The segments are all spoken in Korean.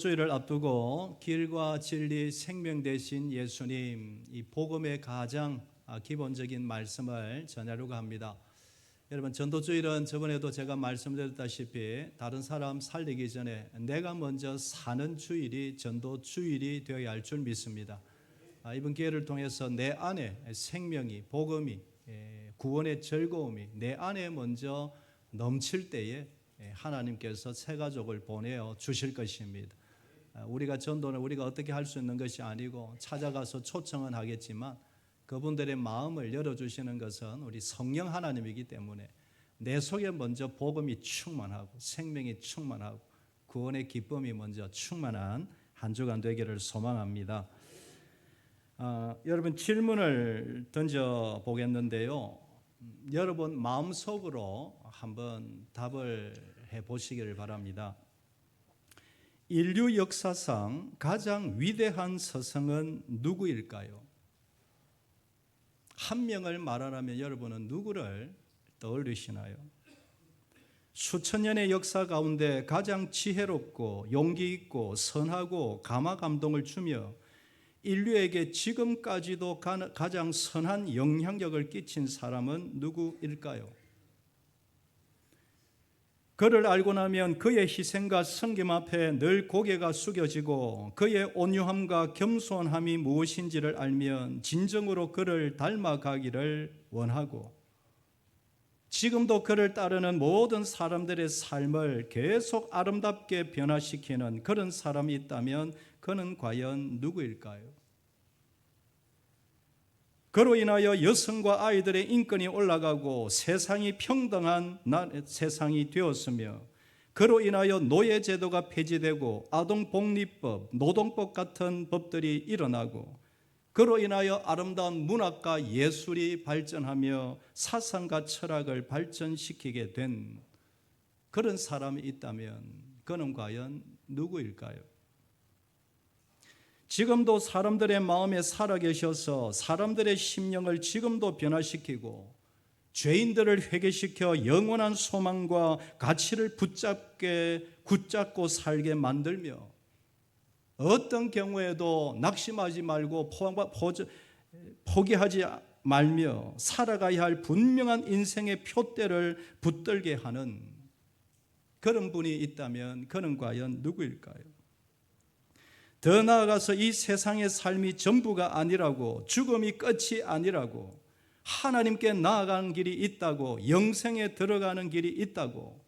주일을 앞두고 길과 진리 생명 되신 예수님, 이 복음의 가장 기본적인 말씀을 전하려고 합니다. 여러분, 전도주일은 저번에도 제가 말씀드렸다시피 다른 사람 살리기 전에 내가 먼저 사는 주일이 전도주일이 되어야 할 줄 믿습니다. 이번 기회를 통해서 내 안에 생명이, 복음이, 구원의 즐거움이 내 안에 먼저 넘칠 때에 하나님께서 새 가족을 보내어 주실 것입니다. 우리가 전도는 우리가 어떻게 할 수 있는 것이 아니고 찾아가서 초청은 하겠지만 그분들의 마음을 열어주시는 것은 우리 성령 하나님이기 때문에 내 속에 먼저 복음이 충만하고 생명이 충만하고 구원의 기쁨이 먼저 충만한 한 주간 되기를 소망합니다. 여러분, 질문을 던져 보겠는데요. 여러분 마음속으로 한번 답을 해보시기를 바랍니다. 인류 역사상 가장 위대한 서성은 누구일까요? 한 명을 말하라면 여러분은 누구를 떠올리시나요? 수천 년의 역사 가운데 가장 지혜롭고 용기 있고 선하고 감화 감동을 주며 인류에게 지금까지도 가장 선한 영향력을 끼친 사람은 누구일까요? 그를 알고 나면 그의 희생과 섬김 앞에 늘 고개가 숙여지고 그의 온유함과 겸손함이 무엇인지를 알면 진정으로 그를 닮아가기를 원하고 지금도 그를 따르는 모든 사람들의 삶을 계속 아름답게 변화시키는 그런 사람이 있다면 그는 과연 누구일까요? 그로 인하여 여성과 아이들의 인권이 올라가고 세상이 평등한 세상이 되었으며 그로 인하여 노예제도가 폐지되고 아동복리법, 노동법 같은 법들이 일어나고 그로 인하여 아름다운 문학과 예술이 발전하며 사상과 철학을 발전시키게 된 그런 사람이 있다면 그는 과연 누구일까요? 지금도 사람들의 마음에 살아계셔서 사람들의 심령을 지금도 변화시키고 죄인들을 회개시켜 영원한 소망과 가치를 붙잡고 살게 만들며 어떤 경우에도 낙심하지 말고 포기하지 말며 살아가야 할 분명한 인생의 표대를 붙들게 하는 그런 분이 있다면 그는 과연 누구일까요? 더 나아가서 이 세상의 삶이 전부가 아니라고 죽음이 끝이 아니라고 하나님께 나아가는 길이 있다고 영생에 들어가는 길이 있다고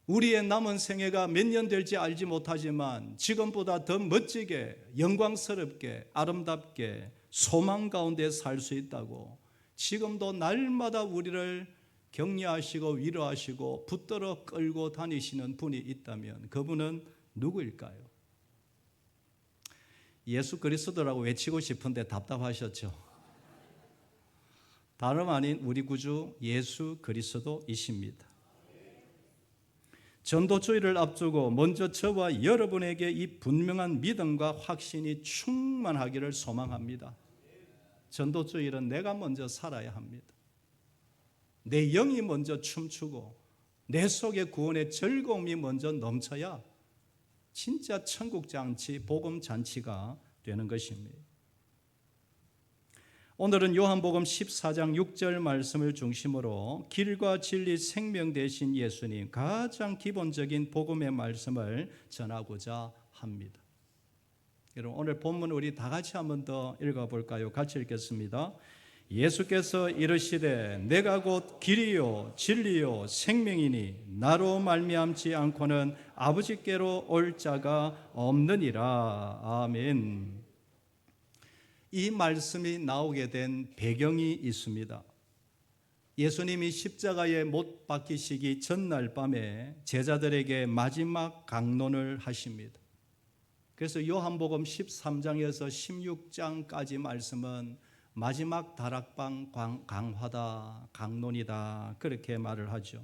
우리의 남은 생애가 몇 년 될지 알지 못하지만 지금보다 더 멋지게 영광스럽게 아름답게 소망 가운데 살 수 있다고 지금도 날마다 우리를 격려하시고 위로하시고 붙들어 끌고 다니시는 분이 있다면 그분은 누구일까요? 예수 그리스도라고 외치고 싶은데 답답하셨죠? 다름 아닌 우리 구주 예수 그리스도이십니다. 전도주의를 앞두고 먼저 저와 여러분에게 이 분명한 믿음과 확신이 충만하기를 소망합니다. 전도주의는 내가 먼저 살아야 합니다. 내 영이 먼저 춤추고 내 속에 구원의 즐거움이 먼저 넘쳐야 진짜 천국잔치, 복음잔치가 되는 것입니다. 오늘은 요한복음 14장 6절 말씀을 중심으로 길과 진리 생명 되신 예수님 가장 기본적인 복음의 말씀을 전하고자 합니다. 여러분, 오늘 본문 우리 다 같이 한 번 더 읽어볼까요? 같이 읽겠습니다. 예수께서 이르시되 내가 곧 길이요 진리요 생명이니 나로 말미암지 않고는 아버지께로 올 자가 없느니라. 아멘. 이 말씀이 나오게 된 배경이 있습니다. 예수님이 십자가에 못 박히시기 전날 밤에 제자들에게 마지막 강론을 하십니다. 그래서 요한복음 13장에서 16장까지 말씀은 마지막 다락방 강화다, 강론이다 그렇게 말을 하죠.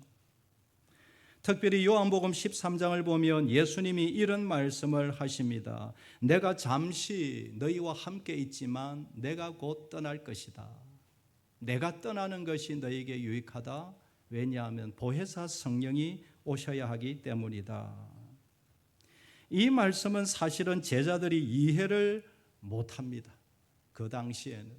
특별히 요한복음 13장을 보면 예수님이 이런 말씀을 하십니다. 내가 잠시 너희와 함께 있지만 내가 곧 떠날 것이다. 내가 떠나는 것이 너희에게 유익하다. 왜냐하면 보혜사 성령이 오셔야 하기 때문이다. 이 말씀은 사실은 제자들이 이해를 못합니다. 그 당시에는.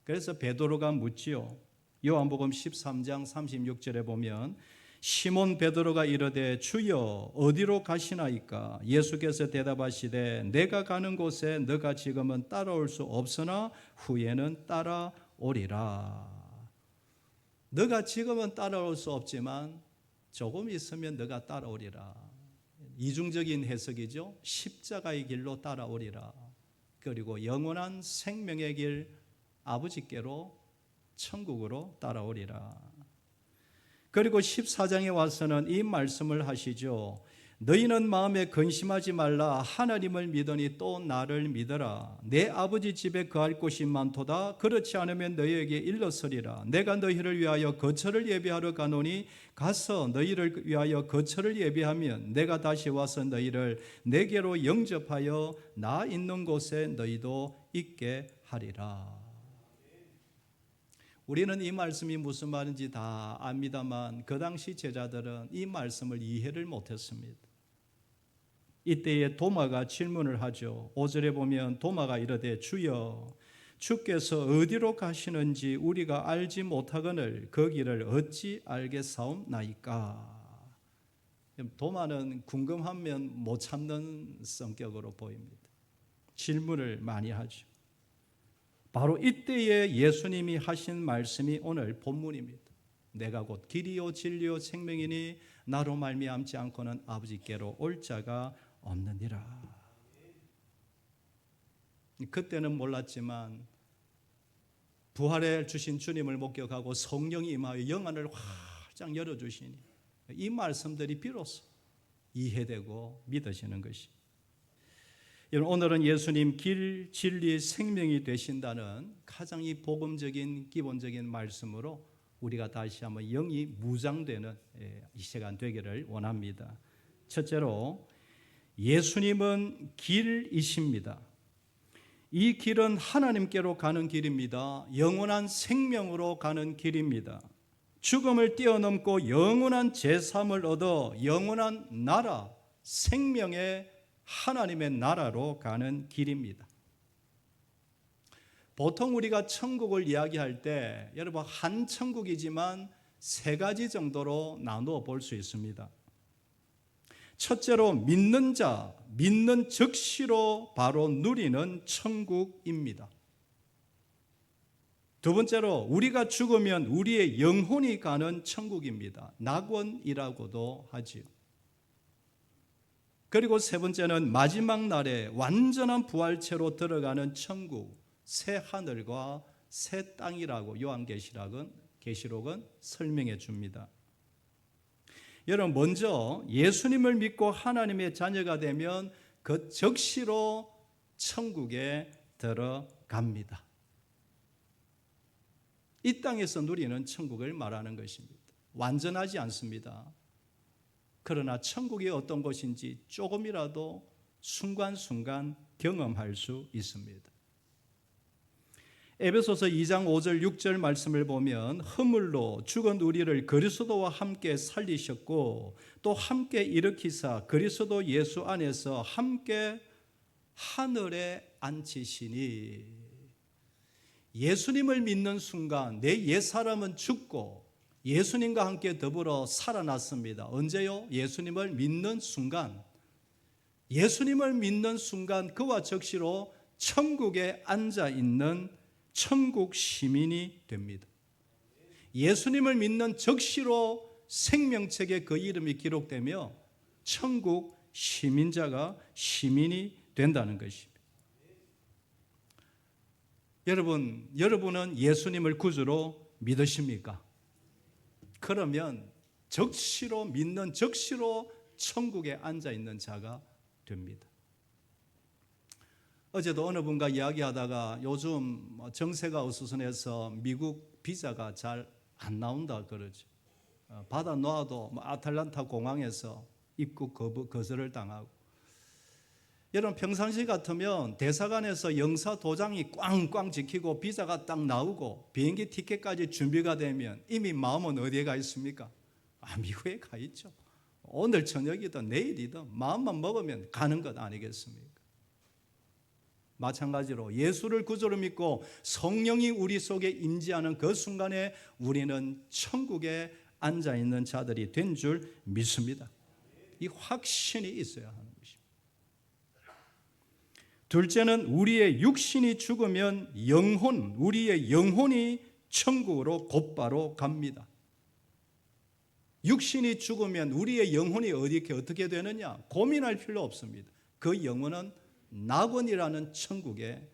그래서 베드로가 묻지요. 요한복음 13장 36절에 보면 시몬 베드로가 이르되 주여 어디로 가시나이까? 예수께서 대답하시되 내가 가는 곳에 너가 지금은 따라올 수 없으나 후에는 따라오리라. 너가 지금은 따라올 수 없지만 조금 있으면 너가 따라오리라. 이중적인 해석이죠. 십자가의 길로 따라오리라. 그리고 영원한 생명의 길 아버지께로 천국으로 따라오리라. 그리고 14장에 와서는 이 말씀을 하시죠. 너희는 마음에 근심하지 말라. 하나님을 믿으니 또 나를 믿어라. 내 아버지 집에 거할 곳이 많도다. 그렇지 않으면 너희에게 일렀으리라. 내가 너희를 위하여 거처를 예비하러 가노니 가서 너희를 위하여 거처를 예비하면 내가 다시 와서 너희를 내게로 영접하여 나 있는 곳에 너희도 있게 하리라. 우리는 이 말씀이 무슨 말인지 다 압니다만 그 당시 제자들은 이 말씀을 이해를 못했습니다. 이때에 도마가 질문을 하죠. 5절에 보면 도마가 이르되 주여 주께서 어디로 가시는지 우리가 알지 못하거늘 그 길을 어찌 알겠사옵나이까. 도마는 궁금하면 못 참는 성격으로 보입니다. 질문을 많이 하죠. 바로 이때에 예수님이 하신 말씀이 오늘 본문입니다. 내가 곧 길이요 진리요 생명이니 나로 말미암지 않고는 아버지께로 올 자가 없느니라. 그때는 몰랐지만 부활해 주신 주님을 목격하고 성령이 임하여 영안을 활짝 열어주시니 이 말씀들이 비로소 이해되고 믿어지는 것이. 오늘은 예수님 길, 진리, 생명이 되신다는 가장 이 복음적인 기본적인 말씀으로 우리가 다시 한번 영이 무장되는 이 시간 되기를 원합니다. 첫째로 예수님은 길이십니다. 이 길은 하나님께로 가는 길입니다. 영원한 생명으로 가는 길입니다. 죽음을 뛰어넘고 영원한 제3을 얻어 영원한 나라, 생명의 하나님의 나라로 가는 길입니다. 보통 우리가 천국을 이야기할 때 여러분 한 천국이지만 세 가지 정도로 나누어 볼 수 있습니다. 첫째로 믿는 자, 믿는 즉시로 바로 누리는 천국입니다. 두 번째로 우리가 죽으면 우리의 영혼이 가는 천국입니다. 낙원이라고도 하지요. 그리고 세 번째는 마지막 날에 완전한 부활체로 들어가는 천국, 새 하늘과 새 땅이라고 요한계시록은 설명해 줍니다. 여러분 먼저 예수님을 믿고 하나님의 자녀가 되면 그 즉시로 천국에 들어갑니다. 이 땅에서 누리는 천국을 말하는 것입니다. 완전하지 않습니다. 그러나 천국이 어떤 것인지 조금이라도 순간순간 경험할 수 있습니다. 에베소서 2장 5절 6절 말씀을 보면 허물로 죽은 우리를 그리스도와 함께 살리셨고 또 함께 일으키사 그리스도 예수 안에서 함께 하늘에 앉히시니. 예수님을 믿는 순간 내 옛사람은 죽고 예수님과 함께 더불어 살아났습니다. 언제요? 예수님을 믿는 순간. 예수님을 믿는 순간 그와 즉시로 천국에 앉아있는 천국 시민이 됩니다. 예수님을 믿는 즉시로 생명책에 그 이름이 기록되며 천국 시민이 된다는 것입니다. 여러분은 예수님을 구주로 믿으십니까? 그러면 즉시로 믿는 즉시로 천국에 앉아있는 자가 됩니다. 어제도 어느 분과 이야기하다가 요즘 정세가 어수선해서 미국 비자가 잘 안 나온다 그러죠. 받아 놓아도 아틀란타 공항에서 입국 거절을 당하고. 여러분 평상시 같으면 대사관에서 영사 도장이 꽝꽝 지키고 비자가 딱 나오고 비행기 티켓까지 준비가 되면 이미 마음은 어디에 가 있습니까? 미국에 가 있죠. 오늘 저녁이든 내일이든 마음만 먹으면 가는 것 아니겠습니까? 마찬가지로 예수를 구주로 믿고 성령이 우리 속에 임재하는 그 순간에 우리는 천국에 앉아있는 자들이 된 줄 믿습니다. 이 확신이 있어야 하는 것입니다. 둘째는 우리의 육신이 죽으면 우리의 영혼이 천국으로 곧바로 갑니다. 육신이 죽으면 우리의 영혼이 어떻게 되느냐? 고민할 필요 없습니다. 그 영혼은 낙원이라는 천국에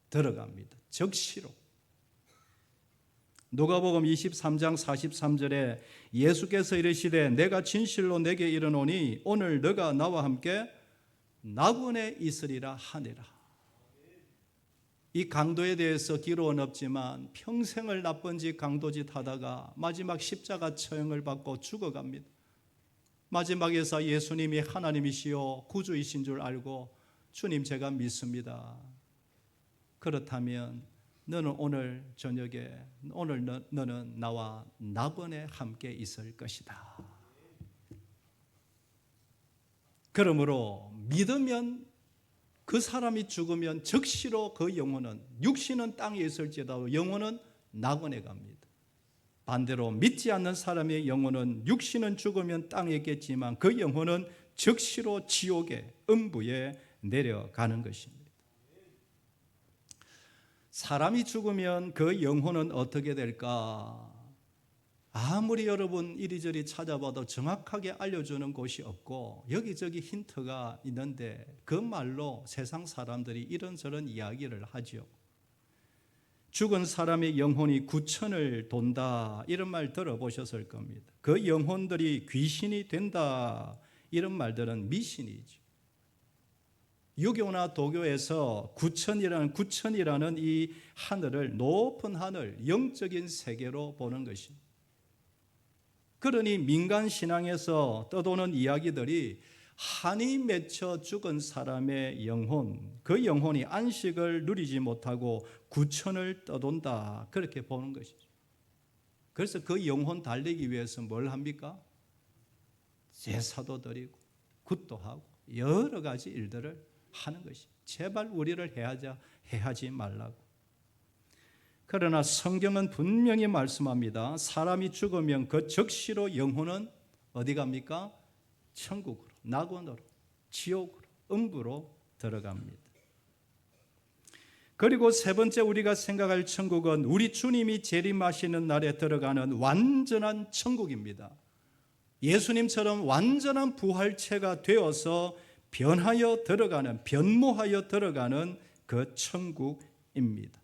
들어갑니다. 즉시로. 누가복음 23장 43절에 예수께서 이르시되 내가 진실로 내게 이르노니 오늘 너가 나와 함께 낙원에 있으리라 하니라. 이 강도에 대해서 기록은 없지만 평생을 나쁜 짓 강도짓 하다가 마지막 십자가 처형을 받고 죽어갑니다. 마지막에서 예수님이 하나님이시요 구주이신 줄 알고 주님 제가 믿습니다. 그렇다면 너는 오늘 저녁에 너는 나와 낙원에 함께 있을 것이다. 그러므로 믿으면 그 사람이 죽으면 즉시로 그 영혼은 육신은 땅에 있을지라도 영혼은 낙원에 갑니다. 반대로 믿지 않는 사람의 영혼은 육신은 죽으면 땅에 있겠지만 그 영혼은 즉시로 지옥의 음부에 내려가는 것입니다. 사람이 죽으면 그 영혼은 어떻게 될까? 아무리 여러분 이리저리 찾아봐도 정확하게 알려주는 곳이 없고 여기저기 힌트가 있는데 그 말로 세상 사람들이 이런저런 이야기를 하죠. 죽은 사람의 영혼이 구천을 돈다 이런 말 들어보셨을 겁니다. 그 영혼들이 귀신이 된다 이런 말들은 미신이죠. 유교나 도교에서 구천이라는 이 하늘을 높은 하늘, 영적인 세계로 보는 것입니다. 그러니 민간 신앙에서 떠도는 이야기들이 한이 맺혀 죽은 사람의 영혼, 그 영혼이 안식을 누리지 못하고 구천을 떠돈다 그렇게 보는 것이죠. 그래서 그 영혼 달래기 위해서 뭘 합니까? 제사도 드리고 굿도 하고 여러 가지 일들을 하는 것이. 제발 우리를 해하지 말라고. 그러나 성경은 분명히 말씀합니다. 사람이 죽으면 그 즉시로 영혼은 어디 갑니까? 천국으로, 낙원으로, 지옥으로, 음부로 들어갑니다. 그리고 세 번째 우리가 생각할 천국은 우리 주님이 재림하시는 날에 들어가는 완전한 천국입니다. 예수님처럼 완전한 부활체가 되어서 변모하여 들어가는 그 천국입니다.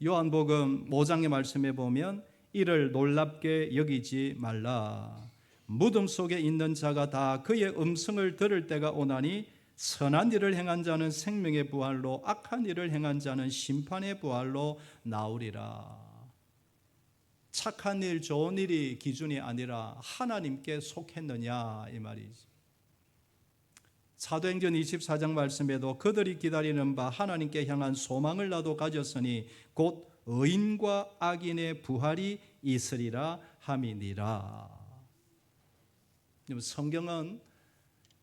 요한복음 5장의 말씀에 보면 이를 놀랍게 여기지 말라. 무덤 속에 있는 자가 다 그의 음성을 들을 때가 오나니 선한 일을 행한 자는 생명의 부활로 악한 일을 행한 자는 심판의 부활로 나오리라. 착한 일, 좋은 일이 기준이 아니라 하나님께 속했느냐 이 말이지. 사도행전 24장 말씀에도 그들이 기다리는 바 하나님께 향한 소망을 나도 가졌으니 곧 의인과 악인의 부활이 있으리라 함이니라. 성경은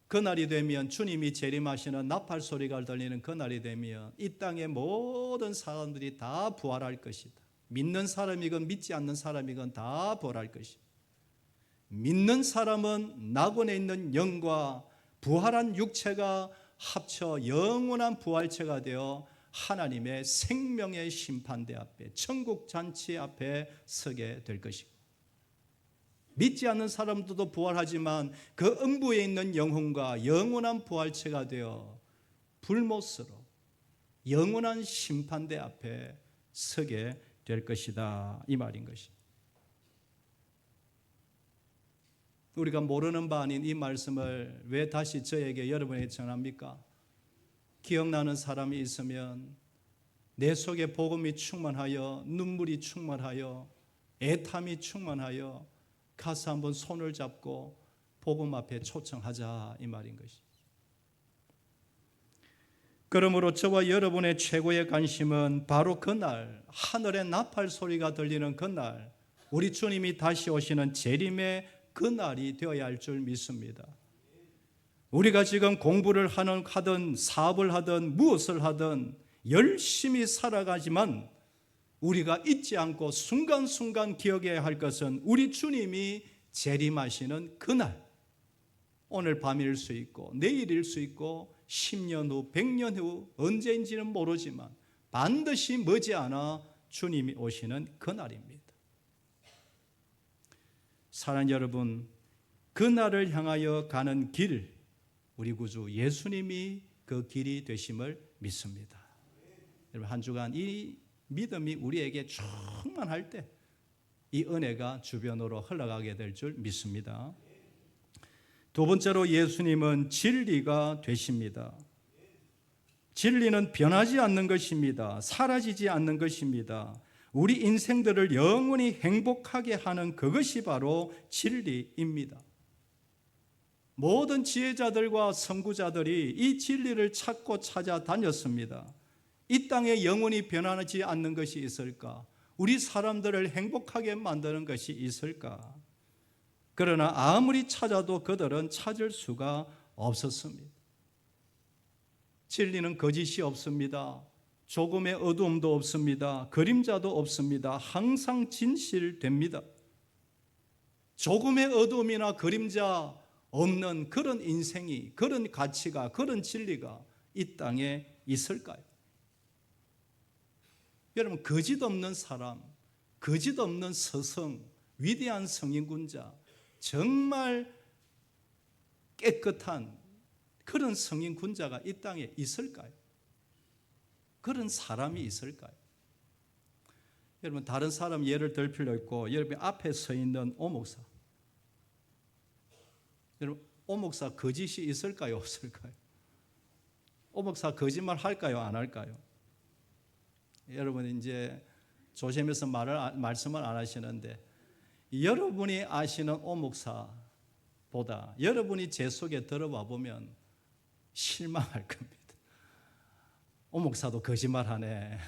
그날이 되면 주님이 재림하시는 나팔 소리가 들리는 그날이 되면 이 땅의 모든 사람들이 다 부활할 것이다. 믿는 사람이건 믿지 않는 사람이건 다 부활할 것이다. 믿는 사람은 낙원에 있는 영과 부활한 육체가 합쳐 영원한 부활체가 되어 하나님의 생명의 심판대 앞에 천국 잔치 앞에 서게 될 것이고, 믿지 않는 사람들도 부활하지만 그 음부에 있는 영혼과 영원한 부활체가 되어 불못으로 영원한 심판대 앞에 서게 될 것이다 이 말인 것입니다. 우리가 모르는 바 아닌 이 말씀을 왜 다시 저에게 여러분에게 전합니까? 기억나는 사람이 있으면 내 속에 복음이 충만하여 눈물이 충만하여 애탐이 충만하여 가서 한번 손을 잡고 복음 앞에 초청하자 이 말인 것이죠. 그러므로 저와 여러분의 최고의 관심은 바로 그날 하늘의 나팔 소리가 들리는 그날 우리 주님이 다시 오시는 재림의 그 날이 되어야 할 줄 믿습니다. 우리가 지금 공부를 하든 사업을 하든 무엇을 하든 열심히 살아가지만 우리가 잊지 않고 순간순간 기억해야 할 것은 우리 주님이 재림하시는 그날, 오늘 밤일 수 있고 내일일 수 있고 10년 후 100년 후 언제인지는 모르지만 반드시 머지않아 주님이 오시는 그날입니다. 사랑하는 여러분, 그날을 향하여 가는 길, 우리 구주 예수님이 그 길이 되심을 믿습니다. 여러분, 한 주간 이 믿음이 우리에게 충만할 때 이 은혜가 주변으로 흘러가게 될 줄 믿습니다. 두 번째로 예수님은 진리가 되십니다. 진리는 변하지 않는 것입니다. 사라지지 않는 것입니다. 우리 인생들을 영원히 행복하게 하는 그것이 바로 진리입니다. 모든 지혜자들과 선구자들이 이 진리를 찾고 찾아다녔습니다. 이 땅에 영원히 변하지 않는 것이 있을까? 우리 사람들을 행복하게 만드는 것이 있을까? 그러나 아무리 찾아도 그들은 찾을 수가 없었습니다. 진리는 거짓이 없습니다. 조금의 어두움도 없습니다. 그림자도 없습니다. 항상 진실됩니다. 조금의 어두움이나 그림자 없는 그런 인생이, 그런 가치가, 그런 진리가 이 땅에 있을까요? 여러분, 거짓 없는 사람, 거짓 없는 서성, 위대한 성인군자, 정말 깨끗한 그런 성인군자가 이 땅에 있을까요? 그런 사람이 있을까요? 여러분, 다른 사람 예를 들 필요 있고, 여러분 앞에 서 있는 오 목사, 여러분, 오 목사 거짓이 있을까요? 없을까요? 오 목사 거짓말 할까요? 안 할까요? 여러분, 이제 조심해서 말씀을 안 하시는데, 여러분이 아시는 오 목사보다 여러분이 제 속에 들어와 보면 실망할 겁니다. 오 목사도 거짓말하네.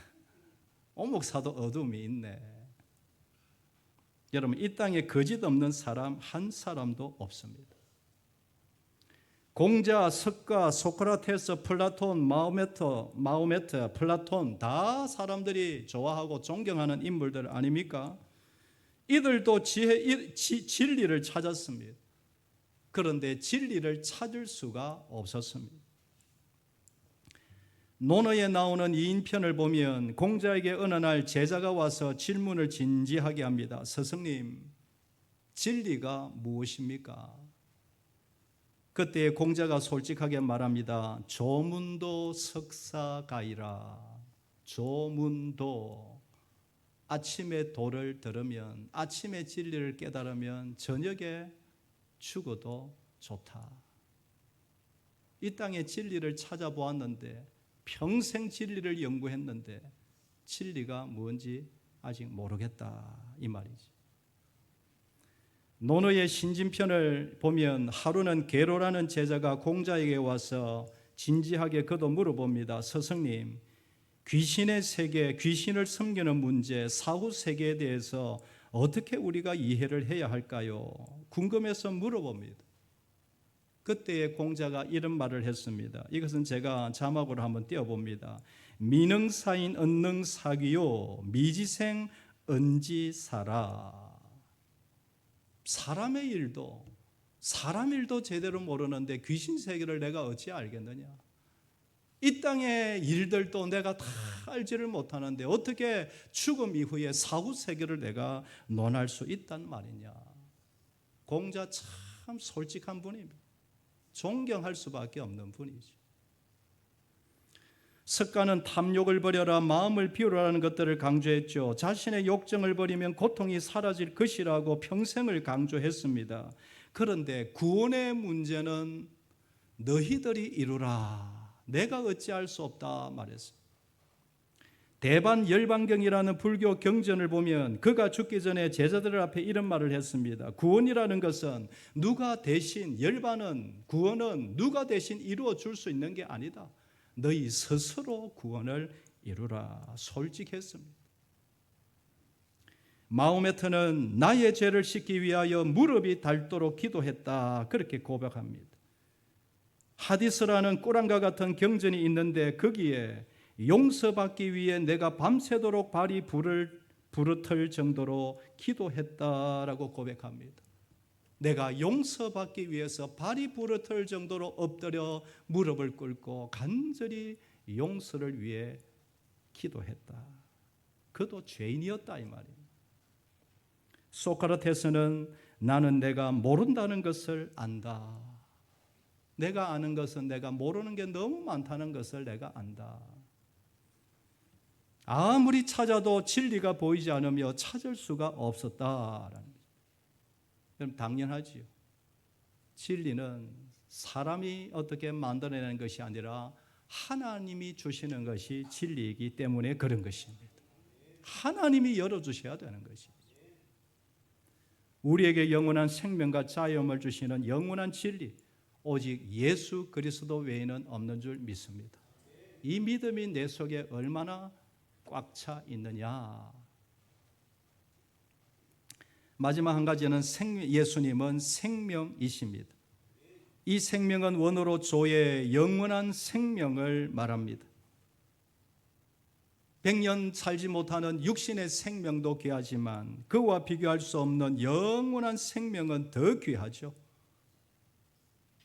오 목사도 어둠이 있네. 여러분, 이 땅에 거짓 없는 사람 한 사람도 없습니다. 공자, 석가, 소크라테스, 플라톤, 마호메트, 플라톤 다 사람들이 좋아하고 존경하는 인물들 아닙니까? 이들도 진리를 찾았습니다. 그런데 진리를 찾을 수가 없었습니다. 논어에 나오는 이 인편을 보면 공자에게 어느 날 제자가 와서 질문을 진지하게 합니다. 스승님, 진리가 무엇입니까? 그때 공자가 솔직하게 말합니다. 조문도 석사가이라. 조문도, 아침에 도를 들으면, 아침에 진리를 깨달으면 저녁에 죽어도 좋다. 이 땅에 진리를 찾아보았는데, 평생 진리를 연구했는데 진리가 뭔지 아직 모르겠다, 이 말이지. 논어의 신진편을 보면 하루는 게로라는 제자가 공자에게 와서 진지하게 그도 물어봅니다. 스승님, 귀신의 세계, 귀신을 섬기는 문제, 사후 세계에 대해서 어떻게 우리가 이해를 해야 할까요? 궁금해서 물어봅니다. 그때의 공자가 이런 말을 했습니다. 이것은 제가 자막으로 한번 띄워봅니다. 미능사인 언능사귀요 미지생 언지사라. 사람 일도 제대로 모르는데 귀신 세계를 내가 어찌 알겠느냐? 이 땅의 일들도 내가 다 알지를 못하는데 어떻게 죽음 이후에 사후 세계를 내가 논할 수 있단 말이냐? 공자 참 솔직한 분입니다. 존경할 수밖에 없는 분이죠. 석가는 탐욕을 버려라, 마음을 비우라는 것들을 강조했죠. 자신의 욕정을 버리면 고통이 사라질 것이라고 평생을 강조했습니다. 그런데 구원의 문제는 너희들이 이루라, 내가 어찌할 수 없다 말했습니다. 대반 열반경이라는 불교 경전을 보면 그가 죽기 전에 제자들 앞에 이런 말을 했습니다. 구원이라는 것은 누가 대신, 열반은, 구원은 누가 대신 이루어 줄 수 있는 게 아니다. 너희 스스로 구원을 이루라, 솔직했습니다. 마음에 터는 나의 죄를 씻기 위하여 무릎이 닳도록 기도했다. 그렇게 고백합니다. 하디스라는 꾸란과 같은 경전이 있는데 거기에 용서받기 위해 내가 밤새도록 발이 부르틀 정도로 기도했다라고 고백합니다. 내가 용서받기 위해서 발이 부르틀 정도로 엎드려 무릎을 꿇고 간절히 용서를 위해 기도했다. 그도 죄인이었다 이 말입니다. 소크라테스는 나는 내가 모른다는 것을 안다. 내가 아는 것은 내가 모르는 게 너무 많다는 것을 내가 안다. 아무리 찾아도 진리가 보이지 않으며 찾을 수가 없었다라는 거죠. 그럼 당연하지요. 진리는 사람이 어떻게 만들어내는 것이 아니라 하나님이 주시는 것이 진리이기 때문에 그런 것입니다. 하나님이 열어주셔야 되는 것입니다. 우리에게 영원한 생명과 자유함을 주시는 영원한 진리, 오직 예수 그리스도 외에는 없는 줄 믿습니다. 이 믿음이 내 속에 얼마나 꽉 차 있느냐. 마지막 한 가지는 예수님은 생명이십니다. 이 생명은 원어로 조의 영원한 생명을 말합니다. 100년 살지 못하는 육신의 생명도 귀하지만 그와 비교할 수 없는 영원한 생명은 더 귀하죠.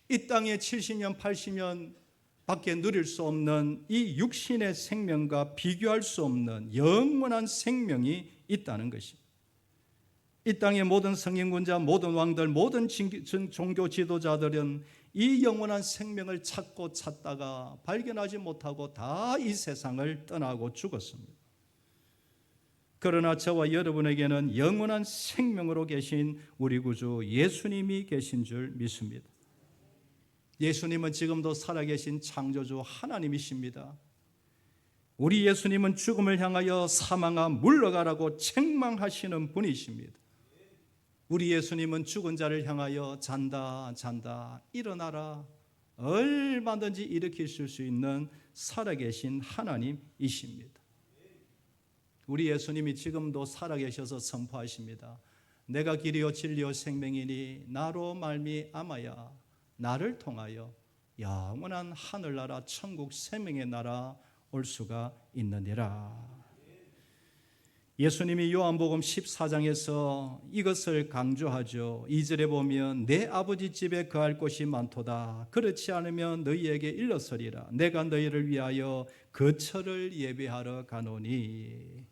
이 땅에 70년, 80년 밖에 누릴 수 없는 이 육신의 생명과 비교할 수 없는 영원한 생명이 있다는 것입니다. 이 땅의 모든 성인군자, 모든 왕들, 모든 종교 지도자들은 이 영원한 생명을 찾고 찾다가 발견하지 못하고 다 이 세상을 떠나고 죽었습니다. 그러나 저와 여러분에게는 영원한 생명으로 계신 우리 구주 예수님이 계신 줄 믿습니다. 예수님은 지금도 살아계신 창조주 하나님이십니다. 우리 예수님은 죽음을 향하여 사망아 물러가라고 책망하시는 분이십니다. 우리 예수님은 죽은 자를 향하여 잔다 잔다 일어나라 얼마든지 일으키실 수 있는 살아계신 하나님이십니다. 우리 예수님이 지금도 살아계셔서 선포하십니다. 내가 길이요 진리요 생명이니 나로 말미암아야 나를 통하여 영원한 하늘나라 천국 생명의 나라 올 수가 있느니라. 예수님이 요한복음 14장에서 이것을 강조하죠. 2절에 보면 내 아버지 집에 거할 곳이 많도다. 그렇지 않으면 너희에게 일렀으리라. 내가 너희를 위하여 거처를 예비하러 가노니.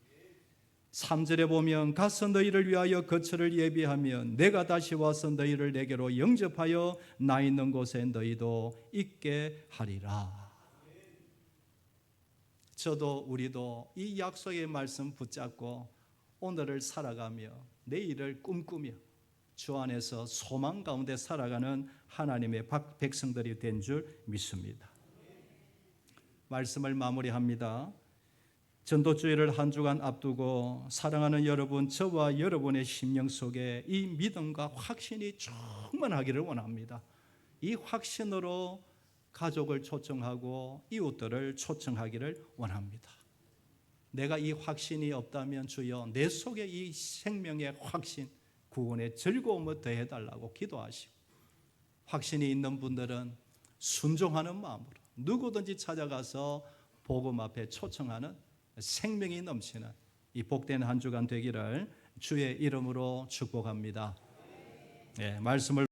3절에 보면 가서 너희를 위하여 거처를 예비하면 내가 다시 와서 너희를 내게로 영접하여 나 있는 곳에 너희도 있게 하리라. 저도 우리도 이 약속의 말씀 붙잡고 오늘을 살아가며 내일을 꿈꾸며 주 안에서 소망 가운데 살아가는 하나님의 백성들이 된 줄 믿습니다. 말씀을 마무리합니다. 전도주일을 한 주간 앞두고 사랑하는 여러분, 저와 여러분의 심령 속에 이 믿음과 확신이 충만하기를 원합니다. 이 확신으로 가족을 초청하고 이웃들을 초청하기를 원합니다. 내가 이 확신이 없다면 주여 내 속에 이 생명의 확신, 구원의 즐거움을 더해달라고 기도하시고, 확신이 있는 분들은 순종하는 마음으로 누구든지 찾아가서 복음 앞에 초청하는 생명이 넘치는 이 복된 한 주간 되기를 주의 이름으로 축복합니다. 말씀을